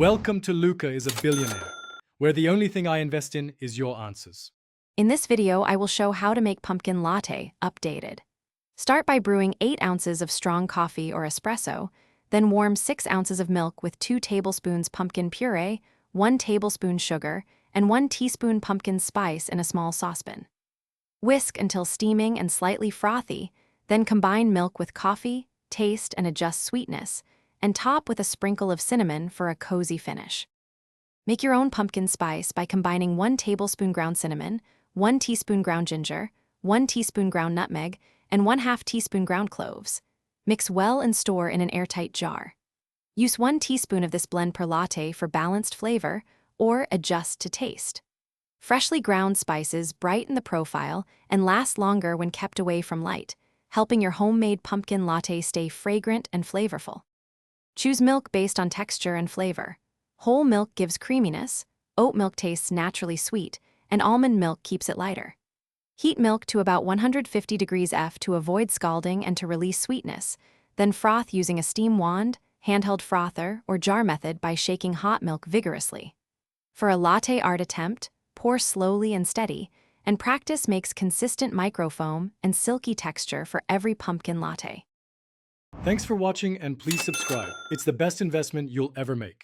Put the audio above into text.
Welcome to Luca is a Billionaire, where the only thing I invest in is your answers. In this video, I will show how to make pumpkin latte updated. Start by brewing 8 ounces of strong coffee or espresso, then warm 6 ounces of milk with 2 tablespoons pumpkin puree, 1 tablespoon sugar, and 1 teaspoon pumpkin spice in a small saucepan. Whisk until steaming and slightly frothy, then combine milk with coffee, taste and adjust sweetness, and top with a sprinkle of cinnamon for a cozy finish. Make your own pumpkin spice by combining 1 tablespoon ground cinnamon, 1 teaspoon ground ginger, 1 teaspoon ground nutmeg, and 1/2 teaspoon ground cloves. Mix well and store in an airtight jar. Use 1 teaspoon of this blend per latte for balanced flavor, or adjust to taste. Freshly ground spices brighten the profile and last longer when kept away from light, helping your homemade pumpkin latte stay fragrant and flavorful. Choose milk based on texture and flavor. Whole milk gives creaminess, oat milk tastes naturally sweet, and almond milk keeps it lighter. Heat milk to about 150 degrees F to avoid scalding and to release sweetness, then froth using a steam wand, handheld frother, or jar method by shaking hot milk vigorously. For a latte art attempt, pour slowly and steady, and practice makes consistent microfoam and silky texture for every pumpkin latte. Thanks for watching and please subscribe. It's the best investment you'll ever make.